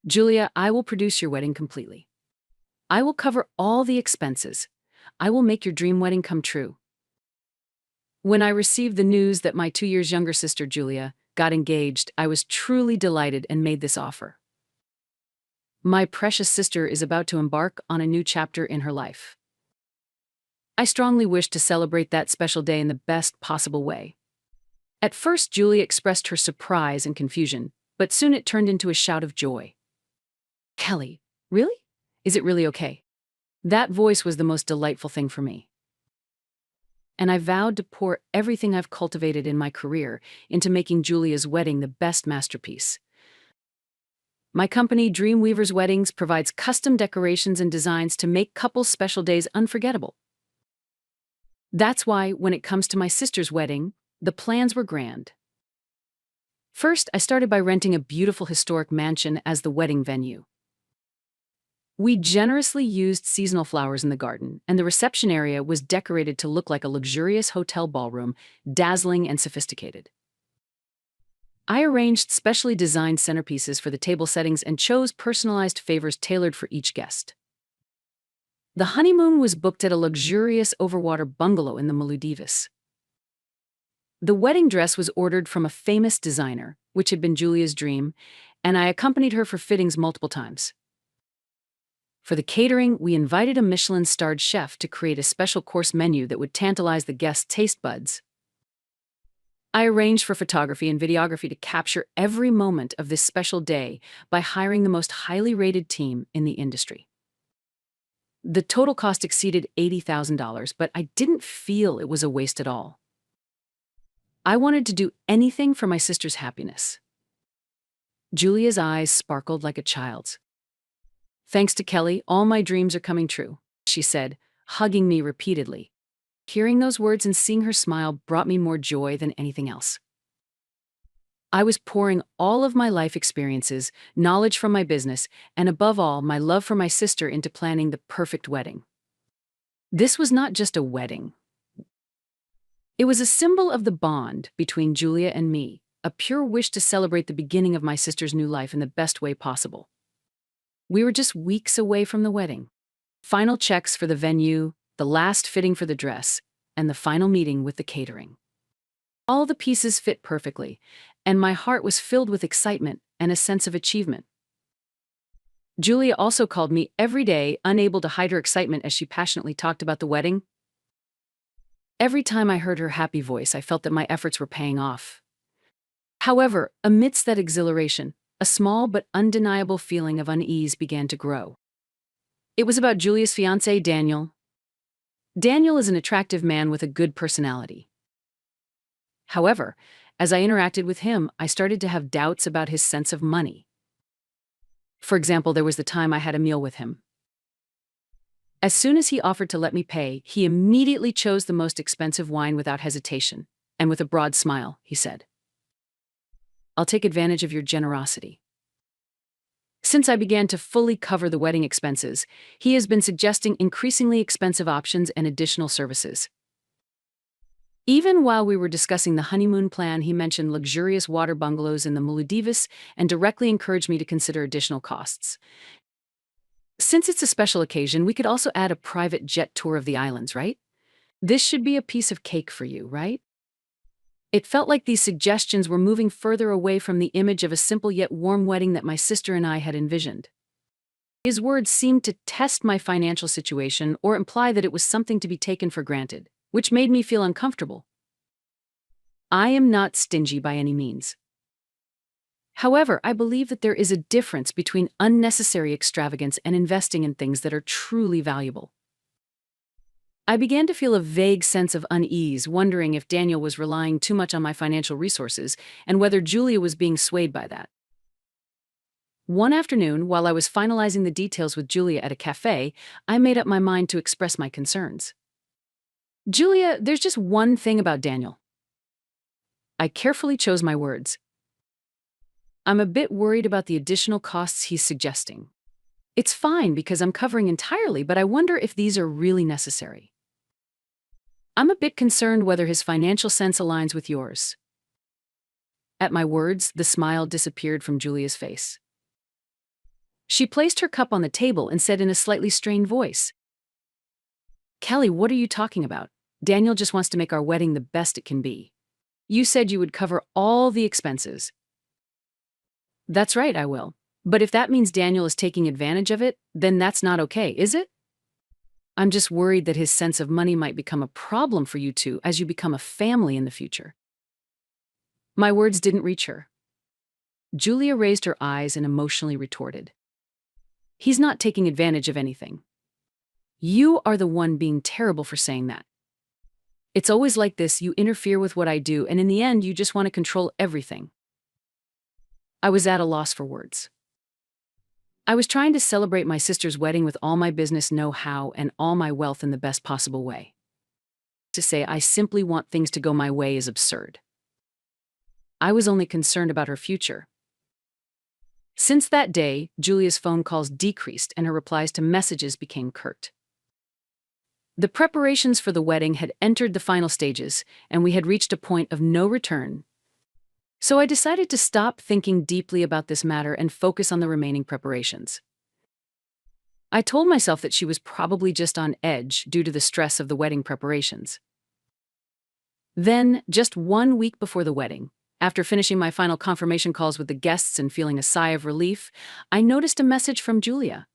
Julia, I will produce your wedding completely. I will cover all the expenses. I will make your dream wedding come true. When I received the news that my 2 years younger sister, Julia, got engaged, I was truly delighted and made this offer. My precious sister is about to embark on a new chapter in her life. I strongly wish to celebrate that special day in the best possible way. At first, Julia expressed her surprise and confusion, but soon it turned into a shout of joy. Kelly, really? Is it really okay? That voice was the most delightful thing for me. And I vowed to pour everything I've cultivated in my career into making Julia's wedding the best masterpiece. My company, Dreamweavers Weddings, provides custom decorations and designs to make couples' special days unforgettable. That's why, when it comes to my sister's wedding, the plans were grand. First, I started by renting a beautiful historic mansion as the wedding venue. We generously used seasonal flowers in the garden, and the reception area was decorated to look like a luxurious hotel ballroom, dazzling and sophisticated. I arranged specially designed centerpieces for the table settings and chose personalized favors tailored for each guest. The honeymoon was booked at a luxurious overwater bungalow in the Maldives. The wedding dress was ordered from a famous designer, which had been Julia's dream, and I accompanied her for fittings multiple times. For the catering, we invited a Michelin-starred chef to create a special course menu that would tantalize the guests' taste buds. I arranged for photography and videography to capture every moment of this special day by hiring the most highly rated team in the industry. The total cost exceeded $80,000, but I didn't feel it was a waste at all. I wanted to do anything for my sister's happiness. Julia's eyes sparkled like a child's. Thanks to Kelly, all my dreams are coming true, she said, hugging me repeatedly. Hearing those words and seeing her smile brought me more joy than anything else. I was pouring all of my life experiences, knowledge from my business, and above all, my love for my sister into planning the perfect wedding. This was not just a wedding. It was a symbol of the bond between Julia and me, a pure wish to celebrate the beginning of my sister's new life in the best way possible. We were just weeks away from the wedding. Final checks for the venue, the last fitting for the dress, and the final meeting with the catering. All the pieces fit perfectly, and my heart was filled with excitement and a sense of achievement. Julia also called me every day, unable to hide her excitement as she passionately talked about the wedding. Every time I heard her happy voice, I felt that my efforts were paying off. However, amidst that exhilaration, a small but undeniable feeling of unease began to grow. It was about Julia's fiancé, Daniel. Daniel is an attractive man with a good personality. However, as I interacted with him, I started to have doubts about his sense of money. For example, there was the time I had a meal with him. As soon as he offered to let me pay, he immediately chose the most expensive wine without hesitation, and with a broad smile, he said, "I'll take advantage of your generosity." Since I began to fully cover the wedding expenses, he has been suggesting increasingly expensive options and additional services. Even while we were discussing the honeymoon plan, he mentioned luxurious water bungalows in the Maldives and directly encouraged me to consider additional costs. Since it's a special occasion, we could also add a private jet tour of the islands, right? This should be a piece of cake for you, right? It felt like these suggestions were moving further away from the image of a simple yet warm wedding that my sister and I had envisioned. His words seemed to test my financial situation or imply that it was something to be taken for granted, which made me feel uncomfortable. I am not stingy by any means. However, I believe that there is a difference between unnecessary extravagance and investing in things that are truly valuable. I began to feel a vague sense of unease, wondering if Daniel was relying too much on my financial resources and whether Julia was being swayed by that. One afternoon, while I was finalizing the details with Julia at a cafe, I made up my mind to express my concerns. "Julia, there's just one thing about Daniel." I carefully chose my words. "I'm a bit worried about the additional costs he's suggesting. It's fine because I'm covering entirely, but I wonder if these are really necessary. I'm a bit concerned whether his financial sense aligns with yours." At my words, the smile disappeared from Julia's face. She placed her cup on the table and said in a slightly strained voice, "Kelly, what are you talking about? Daniel just wants to make our wedding the best it can be. You said you would cover all the expenses." "That's right, I will. But if that means Daniel is taking advantage of it, then that's not okay, is it? I'm just worried that his sense of money might become a problem for you two as you become a family in the future." My words didn't reach her. Julia raised her eyes and emotionally retorted, "He's not taking advantage of anything. You are the one being terrible for saying that. It's always like this, you interfere with what I do, and in the end, you just want to control everything." I was at a loss for words. I was trying to celebrate my sister's wedding with all my business know-how and all my wealth in the best possible way. To say I simply want things to go my way is absurd. I was only concerned about her future. Since that day, Julia's phone calls decreased and her replies to messages became curt. The preparations for the wedding had entered the final stages, and we had reached a point of no return. So I decided to stop thinking deeply about this matter and focus on the remaining preparations. I told myself that she was probably just on edge due to the stress of the wedding preparations. Then, just 1 week before the wedding, after finishing my final confirmation calls with the guests and feeling a sigh of relief, I noticed a message from Julia.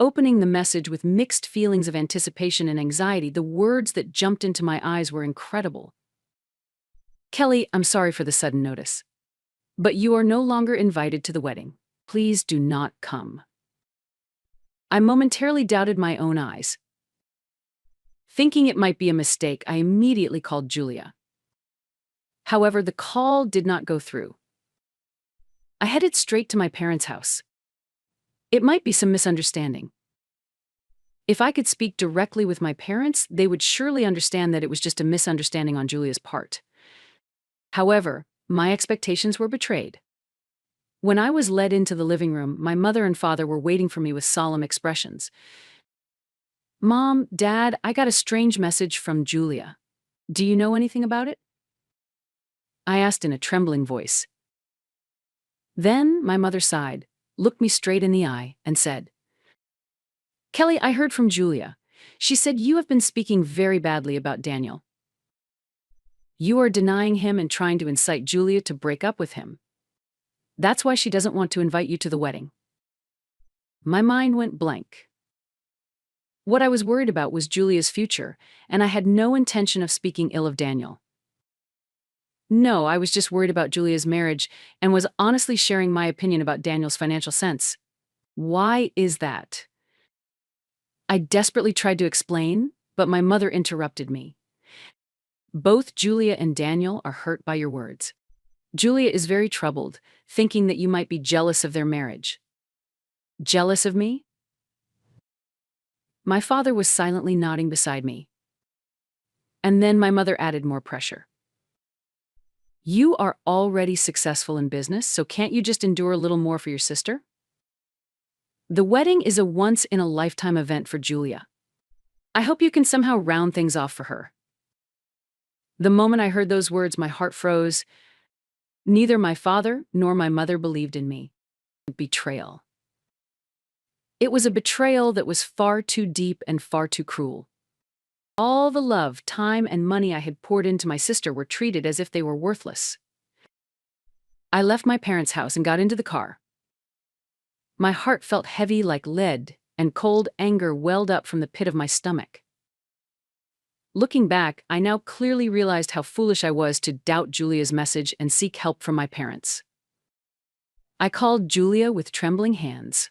Opening the message with mixed feelings of anticipation and anxiety, the words that jumped into my eyes were incredible. "Kelly, I'm sorry for the sudden notice, but you are no longer invited to the wedding. Please do not come." I momentarily doubted my own eyes. Thinking it might be a mistake, I immediately called Julia. However, the call did not go through. I headed straight to my parents' house. It might be some misunderstanding. If I could speak directly with my parents, they would surely understand that it was just a misunderstanding on Julia's part. However, my expectations were betrayed. When I was led into the living room, my mother and father were waiting for me with solemn expressions. "Mom, Dad, I got a strange message from Julia. Do you know anything about it?" I asked in a trembling voice. Then my mother sighed, looked me straight in the eye, and said, "Kelly, I heard from Julia. She said you have been speaking very badly about Daniel. You are denying him and trying to incite Julia to break up with him. That's why she doesn't want to invite you to the wedding." My mind went blank. What I was worried about was Julia's future, and I had no intention of speaking ill of Daniel. No, I was just worried about Julia's marriage and was honestly sharing my opinion about Daniel's financial sense. Why is that? I desperately tried to explain, but my mother interrupted me. "Both Julia and Daniel are hurt by your words. Julia is very troubled, thinking that you might be jealous of their marriage." "Jealous of me?" My father was silently nodding beside me. And then my mother added more pressure. "You are already successful in business, so can't you just endure a little more for your sister? The wedding is a once-in-a-lifetime event for Julia. I hope you can somehow round things off for her." The moment I heard those words, my heart froze. Neither my father nor my mother believed in me. Betrayal. It was a betrayal that was far too deep and far too cruel. All the love, time, and money I had poured into my sister were treated as if they were worthless. I left my parents' house and got into the car. My heart felt heavy like lead, and cold anger welled up from the pit of my stomach. Looking back, I now clearly realized how foolish I was to doubt Julia's message and seek help from my parents. I called Julia with trembling hands.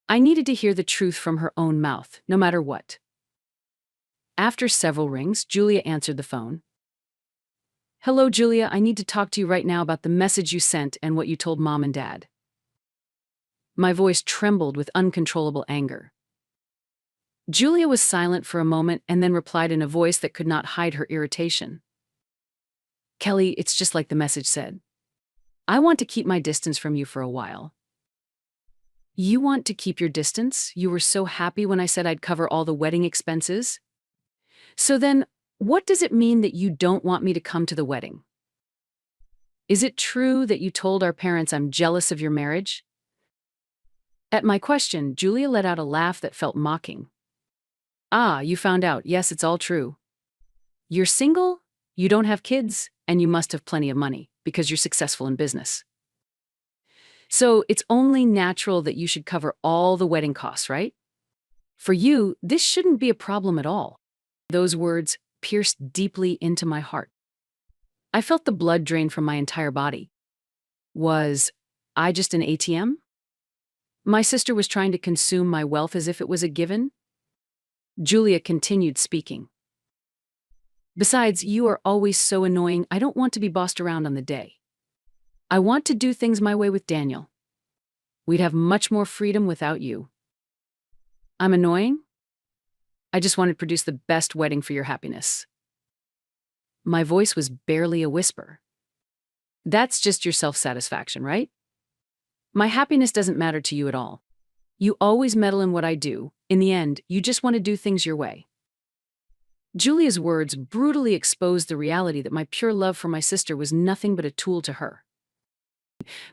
I needed to hear the truth from her own mouth, no matter what. After several rings, Julia answered the phone. "Hello, Julia, I need to talk to you right now about the message you sent and what you told Mom and Dad." My voice trembled with uncontrollable anger. Julia was silent for a moment and then replied in a voice that could not hide her irritation. "Kelly, it's just like the message said. I want to keep my distance from you for a while." "You want to keep your distance? You were so happy when I said I'd cover all the wedding expenses? So then, what does it mean that you don't want me to come to the wedding? Is it true that you told our parents I'm jealous of your marriage?" At my question, Julia let out a laugh that felt mocking. Ah, you found out. Yes, it's all true. You're single, you don't have kids, and you must have plenty of money because you're successful in business. So it's only natural that you should cover all the wedding costs, right? For you, this shouldn't be a problem at all. Those words pierced deeply into my heart. I felt the blood drain from my entire body. Was I just an ATM? My sister was trying to consume my wealth as if it was a given? Julia continued speaking. Besides, you are always so annoying. I don't want to be bossed around on the day. I want to do things my way with Daniel. We'd have much more freedom without you. I'm annoying? I just wanted to produce the best wedding for your happiness. My voice was barely a whisper. That's just your self-satisfaction, right? My happiness doesn't matter to you at all. You always meddle in what I do. In the end, you just want to do things your way. Julia's words brutally exposed the reality that my pure love for my sister was nothing but a tool to her.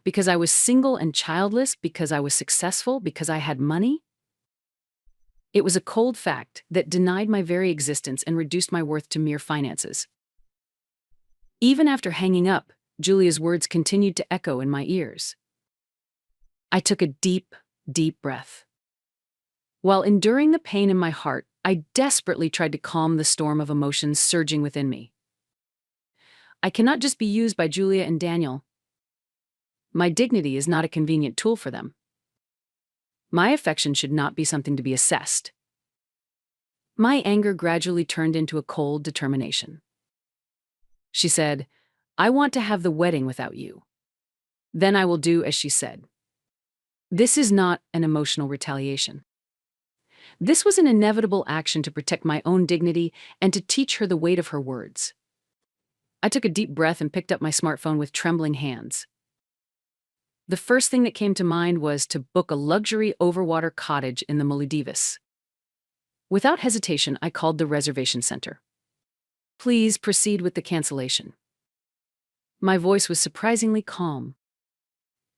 Because I was single and childless, because I was successful, because I had money? It was a cold fact that denied my very existence and reduced my worth to mere finances. Even after hanging up, Julia's words continued to echo in my ears. I took a deep, deep breath. While enduring the pain in my heart, I desperately tried to calm the storm of emotions surging within me. I cannot just be used by Julia and Daniel. My dignity is not a convenient tool for them. My affection should not be something to be assessed. My anger gradually turned into a cold determination. She said, I want to have the wedding without you. Then I will do as she said. This is not an emotional retaliation. This was an inevitable action to protect my own dignity and to teach her the weight of her words. I took a deep breath and picked up my smartphone with trembling hands. The first thing that came to mind was to book a luxury overwater cottage in the Maldives. Without hesitation, I called the reservation center. Please proceed with the cancellation. My voice was surprisingly calm.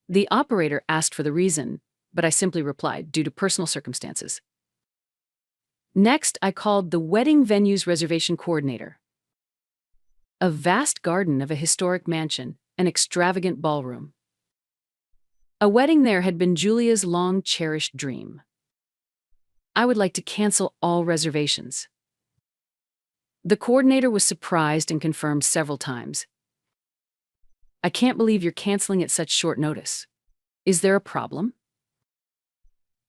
The operator asked for the reason, but I simply replied, due to personal circumstances. Next, I called the wedding venue's reservation coordinator. A vast garden of a historic mansion, an extravagant ballroom. A wedding there had been Julia's long-cherished dream. I would like to cancel all reservations. The coordinator was surprised and confirmed several times. I can't believe you're canceling at such short notice. Is there a problem?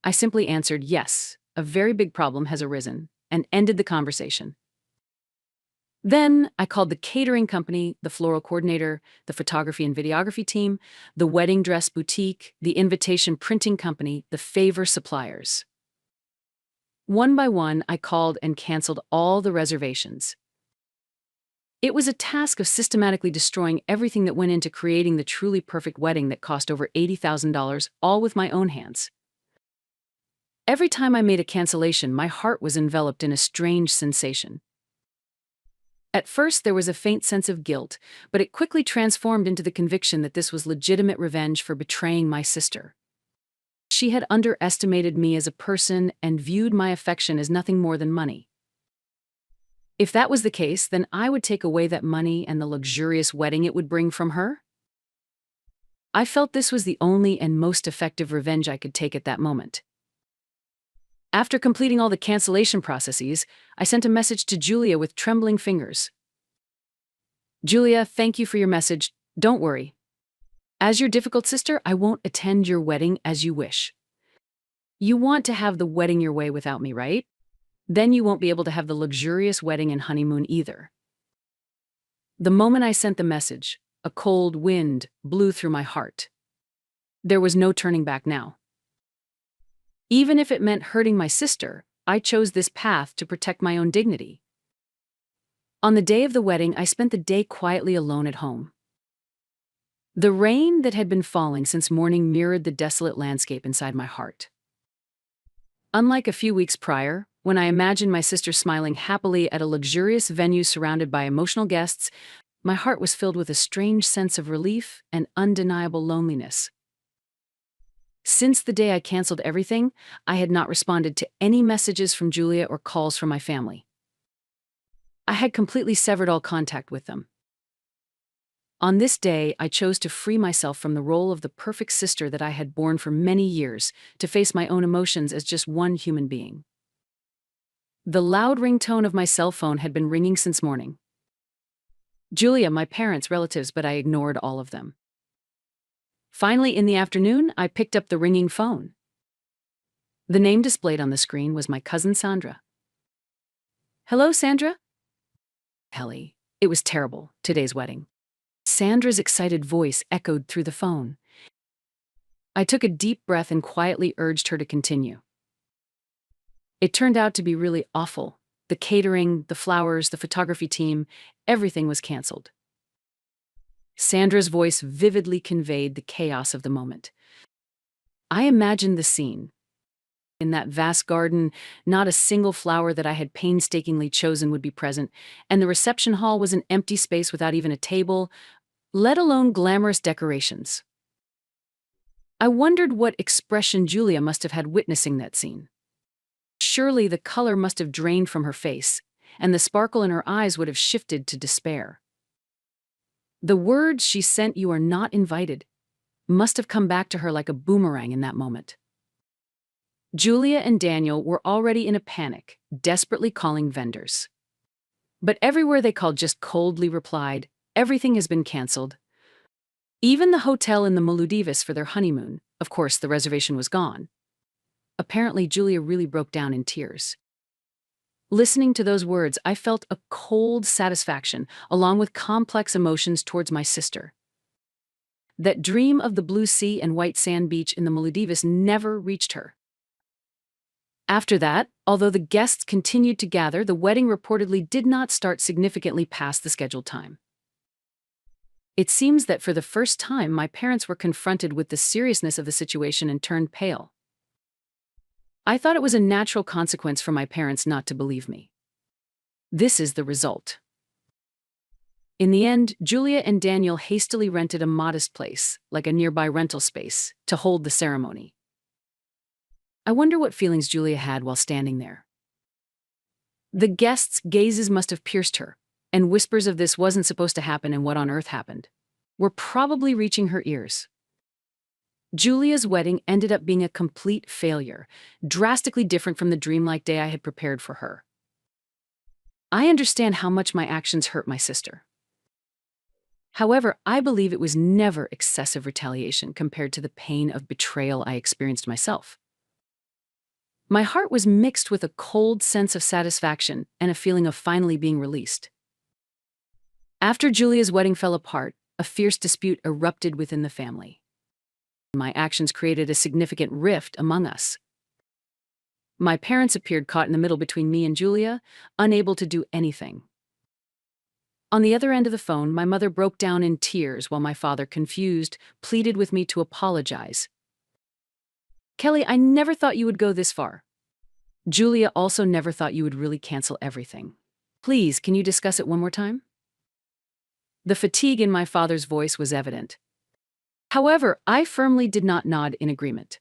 I simply answered yes, a very big problem has arisen, and ended the conversation. Then I called the catering company, the floral coordinator, the photography and videography team, the wedding dress boutique, the invitation printing company, the favor suppliers. One by one, I called and canceled all the reservations. It was a task of systematically destroying everything that went into creating the truly perfect wedding that cost over $80,000, all with my own hands. Every time I made a cancellation, my heart was enveloped in a strange sensation. At first, there was a faint sense of guilt, but it quickly transformed into the conviction that this was legitimate revenge for betraying my sister. She had underestimated me as a person and viewed my affection as nothing more than money. If that was the case, then I would take away that money and the luxurious wedding it would bring from her. I felt this was the only and most effective revenge I could take at that moment. After completing all the cancellation processes, I sent a message to Julia with trembling fingers. Julia, thank you for your message. Don't worry. As your difficult sister, I won't attend your wedding as you wish. You want to have the wedding your way without me, right? Then you won't be able to have the luxurious wedding and honeymoon either. The moment I sent the message, a cold wind blew through my heart. There was no turning back now. Even if it meant hurting my sister, I chose this path to protect my own dignity. On the day of the wedding, I spent the day quietly alone at home. The rain that had been falling since morning mirrored the desolate landscape inside my heart. Unlike a few weeks prior, when I imagined my sister smiling happily at a luxurious venue surrounded by emotional guests, my heart was filled with a strange sense of relief and undeniable loneliness. Since the day I canceled everything, I had not responded to any messages from Julia or calls from my family. I had completely severed all contact with them. On this day, I chose to free myself from the role of the perfect sister that I had borne for many years, to face my own emotions as just one human being. The loud ringtone of my cell phone had been ringing since morning. Julia, my parents, relatives, but I ignored all of them. Finally, in the afternoon, I picked up the ringing phone. The name displayed on the screen was my cousin Sandra. "Hello, Sandra?" Kelly. It was terrible, today's wedding. Sandra's excited voice echoed through the phone. I took a deep breath and quietly urged her to continue. It turned out to be really awful. The catering, the flowers, the photography team, everything was canceled. Sandra's voice vividly conveyed the chaos of the moment. I imagined the scene. In that vast garden, not a single flower that I had painstakingly chosen would be present, and the reception hall was an empty space without even a table, let alone glamorous decorations. I wondered what expression Julia must have had witnessing that scene. Surely the color must have drained from her face, and the sparkle in her eyes would have shifted to despair. The words she sent, "You are not invited," must have come back to her like a boomerang in that moment. Julia and Daniel were already in a panic, desperately calling vendors. But everywhere they called just coldly replied, "Everything has been canceled." Even the hotel in the Maldives for their honeymoon, of course the reservation was gone. Apparently Julia really broke down in tears. Listening to those words, I felt a cold satisfaction, along with complex emotions towards my sister. That dream of the blue sea and white sand beach in the Maldives never reached her. After that, although the guests continued to gather, the wedding reportedly did not start significantly past the scheduled time. It seems that for the first time, my parents were confronted with the seriousness of the situation and turned pale. I thought it was a natural consequence for my parents not to believe me. This is the result. In the end, Julia and Daniel hastily rented a modest place, like a nearby rental space, to hold the ceremony. I wonder what feelings Julia had while standing there. The guests' gazes must have pierced her, and whispers of "this wasn't supposed to happen and what on earth happened" were probably reaching her ears. Julia's wedding ended up being a complete failure, drastically different from the dreamlike day I had prepared for her. I understand how much my actions hurt my sister. However, I believe it was never excessive retaliation compared to the pain of betrayal I experienced myself. My heart was mixed with a cold sense of satisfaction and a feeling of finally being released. After Julia's wedding fell apart, a fierce dispute erupted within the family. My actions created a significant rift among us. My parents appeared caught in the middle between me and Julia, unable to do anything. On the other end of the phone, my mother broke down in tears while my father, confused, pleaded with me to apologize. "Kelly, I never thought you would go this far. Julia also never thought you would really cancel everything. Please, can you discuss it one more time?" The fatigue in my father's voice was evident. However, I firmly did not nod in agreement.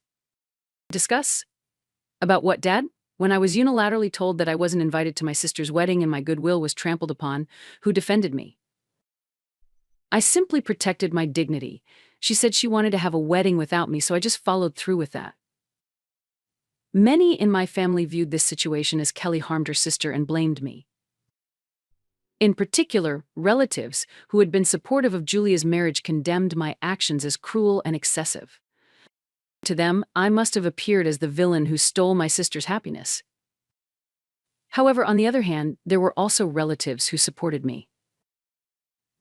"Discuss? About what, Dad? When I was unilaterally told that I wasn't invited to my sister's wedding and my goodwill was trampled upon, who defended me?" "I simply protected my dignity. She said she wanted to have a wedding without me, so I just followed through with that." Many in my family viewed this situation as Kelly harmed her sister and blamed me. In particular, relatives who had been supportive of Julia's marriage condemned my actions as cruel and excessive. To them, I must have appeared as the villain who stole my sister's happiness. However, on the other hand, there were also relatives who supported me.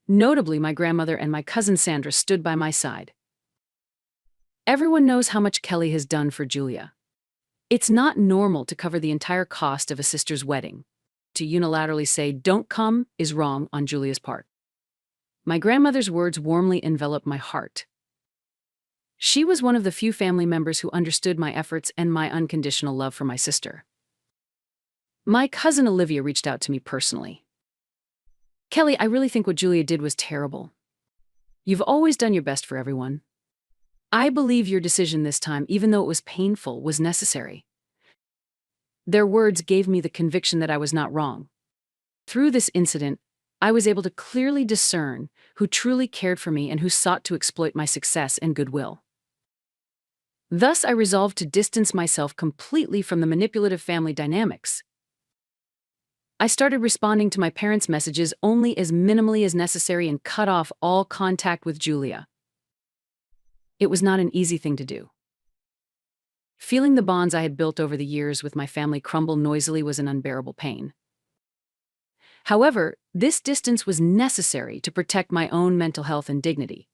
Notably, my grandmother and my cousin Sandra stood by my side. Everyone knows how much Kelly has done for Julia. It's not normal to cover the entire cost of a sister's wedding. To unilaterally say "don't come" is wrong on Julia's part. My grandmother's words warmly enveloped my heart. She was one of the few family members who understood my efforts and my unconditional love for my sister. My cousin Olivia reached out to me personally. "Kelly, I really think what Julia did was terrible. You've always done your best for everyone. I believe your decision this time, even though it was painful, was necessary. Their words gave me the conviction that I was not wrong. Through this incident, I was able to clearly discern who truly cared for me and who sought to exploit my success and goodwill. Thus, I resolved to distance myself completely from the manipulative family dynamics. I started responding to my parents' messages only as minimally as necessary and cut off all contact with Julia. It was not an easy thing to do. Feeling the bonds I had built over the years with my family crumble noisily was an unbearable pain. However, this distance was necessary to protect my own mental health and dignity.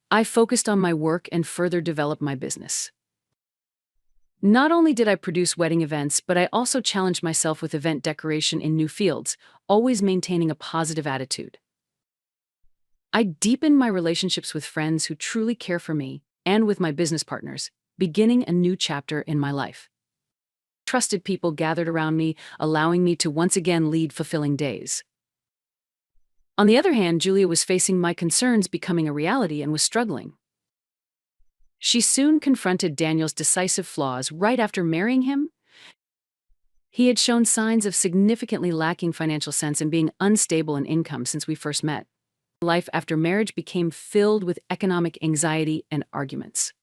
I focused on my work and further developed my business. Not only did I produce wedding events, but I also challenged myself with event decoration in new fields, always maintaining a positive attitude. I deepened my relationships with friends who truly care for me and with my business partners, beginning a new chapter in my life. Trusted people gathered around me, allowing me to once again lead fulfilling days. On the other hand, Julia was facing my concerns becoming a reality and was struggling. She soon confronted Daniel's decisive flaws right after marrying him. He had shown signs of significantly lacking financial sense and being unstable in income since we first met. Life after marriage became filled with economic anxiety and arguments.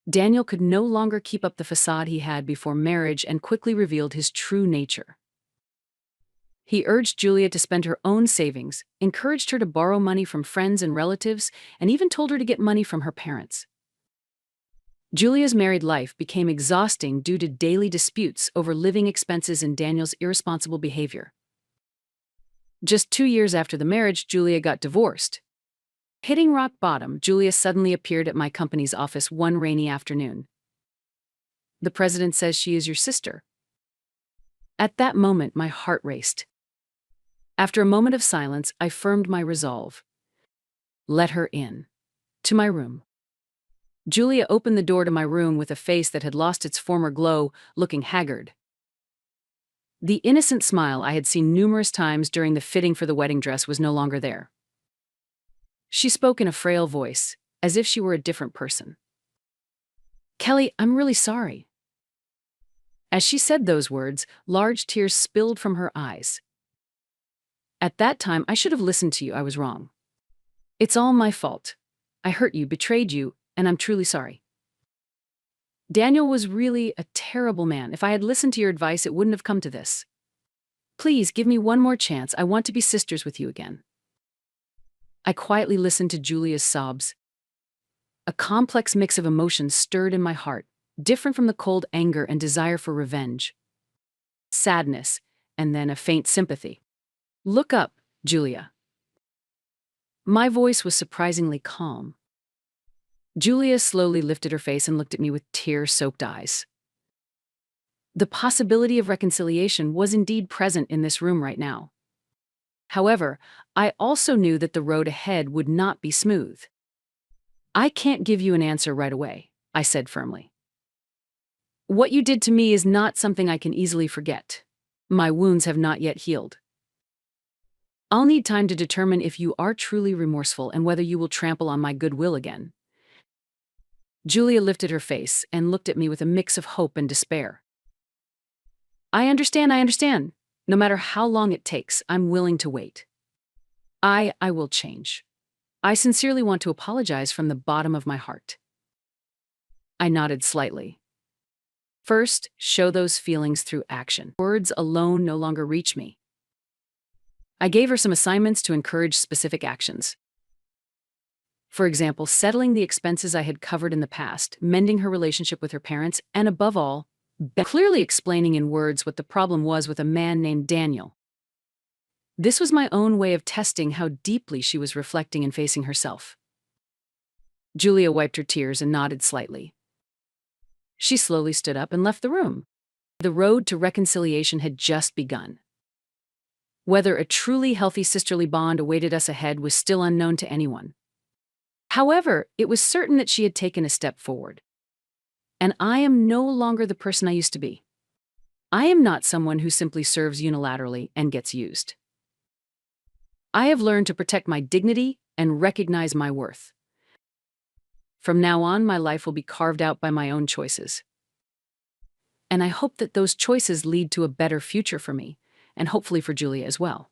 Daniel could no longer keep up the facade he had before marriage and quickly revealed his true nature. He urged Julia to spend her own savings, encouraged her to borrow money from friends and relatives, and even told her to get money from her parents. Julia's married life became exhausting due to daily disputes over living expenses and Daniel's irresponsible behavior. Just 2 years after the marriage, Julia got divorced. Hitting rock bottom, Julia suddenly appeared at my company's office one rainy afternoon. "The president says she is your sister." At that moment, my heart raced. After a moment of silence, I firmed my resolve. Let her in. To my room. Julia opened the door to my room with a face that had lost its former glow, looking haggard. The innocent smile I had seen numerous times during the fitting for the wedding dress was no longer there. She spoke in a frail voice, as if she were a different person. "Kelly, I'm really sorry." As she said those words, large tears spilled from her eyes. "At that time, I should have listened to you. I was wrong. It's all my fault. I hurt you, betrayed you, and I'm truly sorry. Daniel was really a terrible man. If I had listened to your advice, it wouldn't have come to this. Please give me one more chance. I want to be sisters with you again." I quietly listened to Julia's sobs. A complex mix of emotions stirred in my heart, different from the cold anger and desire for revenge. Sadness, and then a faint sympathy. "Look up, Julia." My voice was surprisingly calm. Julia slowly lifted her face and looked at me with tear-soaked eyes. The possibility of reconciliation was indeed present in this room right now. However, I also knew that the road ahead would not be smooth. "I can't give you an answer right away," I said firmly. "What you did to me is not something I can easily forget. My wounds have not yet healed. I'll need time to determine if you are truly remorseful and whether you will trample on my goodwill again." Julia lifted her face and looked at me with a mix of hope and despair. I understand. No matter how long it takes, I'm willing to wait. I will change. I sincerely want to apologize from the bottom of my heart." I nodded slightly. "First, show those feelings through action. Words alone no longer reach me." I gave her some assignments to encourage specific actions. For example, settling the expenses I had covered in the past, mending her relationship with her parents, and above all, clearly explaining in words what the problem was with a man named Daniel. This was my own way of testing how deeply she was reflecting and facing herself. Julia wiped her tears and nodded slightly. She slowly stood up and left the room. The road to reconciliation had just begun. Whether a truly healthy sisterly bond awaited us ahead was still unknown to anyone. However, it was certain that she had taken a step forward. And I am no longer the person I used to be. I am not someone who simply serves unilaterally and gets used. I have learned to protect my dignity and recognize my worth. From now on, my life will be carved out by my own choices. And I hope that those choices lead to a better future for me, and hopefully for Julia as well.